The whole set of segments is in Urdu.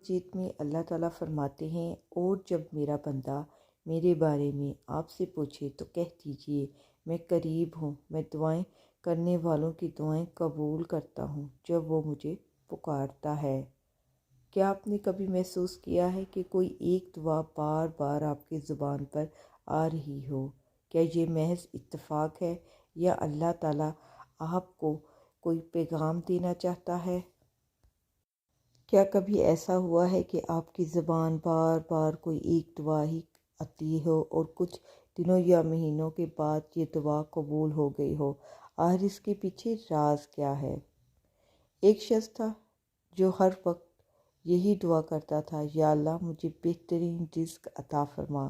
جیت میں اللہ تعالیٰ فرماتے ہیں، اور جب میرا بندہ میرے بارے میں آپ سے پوچھے تو کہہ دیجئے میں قریب ہوں، میں دعائیں کرنے والوں کی دعائیں قبول کرتا ہوں جب وہ مجھے پکارتا ہے۔ کیا آپ نے کبھی محسوس کیا ہے کہ کوئی ایک دعا بار بار آپ کی زبان پر آ رہی ہو؟ کیا یہ محض اتفاق ہے یا اللہ تعالیٰ آپ کو کوئی پیغام دینا چاہتا ہے؟ کیا کبھی ایسا ہوا ہے کہ آپ کی زبان بار بار کوئی ایک دعا ہی آتی ہو اور کچھ دنوں یا مہینوں کے بعد یہ دعا قبول ہو گئی ہو؟ آخر اس کے پیچھے راز کیا ہے؟ ایک شخص تھا جو ہر وقت یہی دعا کرتا تھا، یا اللہ مجھے بہترین رزق عطا فرما۔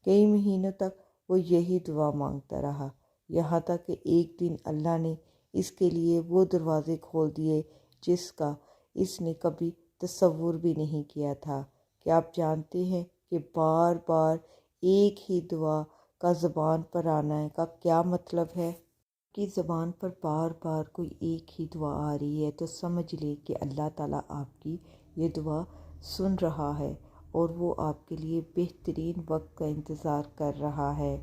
کئی مہینوں تک وہ یہی دعا مانگتا رہا، یہاں تک کہ ایک دن اللہ نے اس کے لیے وہ دروازے کھول دیے جس کا اس نے کبھی تصور بھی نہیں کیا تھا۔ کیا آپ جانتے ہیں کہ بار بار ایک ہی دعا کا زبان پر آنا کا کیا مطلب ہے؟ کہ زبان پر بار بار کوئی ایک ہی دعا آ رہی ہے تو سمجھ لے کہ اللہ تعالیٰ آپ کی یہ دعا سن رہا ہے اور وہ آپ کے لیے بہترین وقت کا انتظار کر رہا ہے۔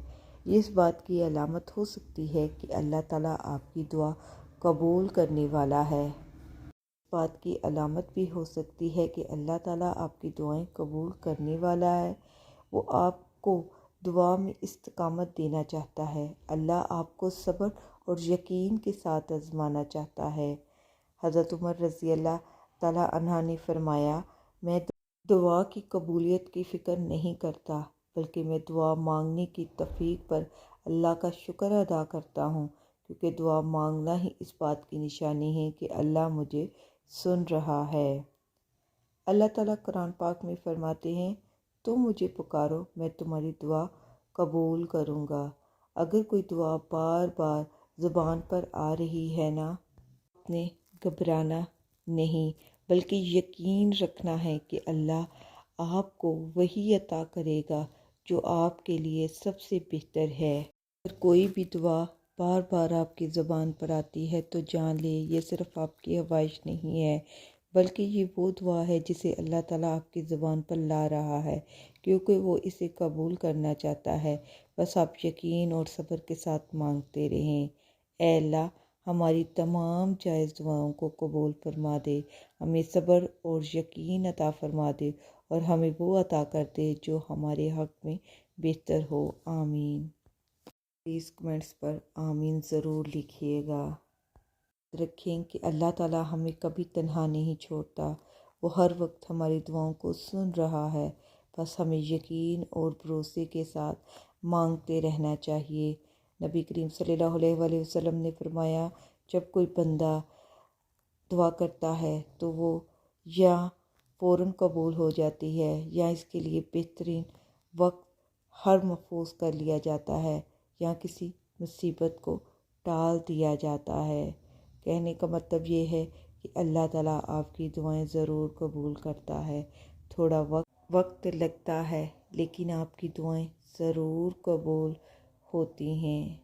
یہ اس بات کی علامت ہو سکتی ہے کہ اللہ تعالیٰ آپ کی دعا قبول کرنے والا ہے۔ اس بات کی علامت بھی ہو سکتی ہے کہ اللہ تعالیٰ آپ کی دعائیں قبول کرنے والا ہے، وہ آپ کو دعا میں استقامت دینا چاہتا ہے۔ اللہ آپ کو صبر اور یقین کے ساتھ آزمانا چاہتا ہے۔ حضرت عمر رضی اللہ تعالیٰ عنہ نے فرمایا، میں دعا کی قبولیت کی فکر نہیں کرتا، بلکہ میں دعا مانگنے کی توفیق پر اللہ کا شکر ادا کرتا ہوں، کیونکہ دعا مانگنا ہی اس بات کی نشانی ہے کہ اللہ مجھے سن رہا ہے۔ اللہ تعالیٰ قرآن پاک میں فرماتے ہیں، تم مجھے پکارو میں تمہاری دعا قبول کروں گا۔ اگر کوئی دعا بار بار زبان پر آ رہی ہے نا، آپ نے گھبرانا نہیں بلکہ یقین رکھنا ہے کہ اللہ آپ کو وہی عطا کرے گا جو آپ کے لیے سب سے بہتر ہے۔ اگر کوئی بھی دعا بار بار آپ کی زبان پر آتی ہے تو جان لے یہ صرف آپ کی خواہش نہیں ہے، بلکہ یہ وہ دعا ہے جسے اللہ تعالیٰ آپ کی زبان پر لا رہا ہے، کیونکہ وہ اسے قبول کرنا چاہتا ہے۔ بس آپ یقین اور صبر کے ساتھ مانگتے رہیں۔ اے اللہ، ہماری تمام جائز دعاؤں کو قبول فرما دے، ہمیں صبر اور یقین عطا فرما دے اور ہمیں وہ عطا کر دے جو ہمارے حق میں بہتر ہو۔ آمین۔ پلیز کمنٹس پر آمین ضرور لکھیے گا۔ رکھیں کہ اللہ تعالیٰ ہمیں کبھی تنہا نہیں چھوڑتا، وہ ہر وقت ہماری دعاؤں کو سن رہا ہے، بس ہمیں یقین اور بھروسے کے ساتھ مانگتے رہنا چاہیے۔ نبی کریم صلی اللہ علیہ وآلہ وسلم نے فرمایا، جب کوئی بندہ دعا کرتا ہے تو وہ یا فوراً قبول ہو جاتی ہے یا اس کے لیے بہترین وقت ہر محفوظ کر لیا جاتا ہے یا کسی مصیبت کو ٹال دیا جاتا ہے۔ کہنے کا مطلب یہ ہے کہ اللہ تعالیٰ آپ کی دعائیں ضرور قبول کرتا ہے۔ تھوڑا وقت لگتا ہے لیکن آپ کی دعائیں ضرور قبول ہوتی ہیں۔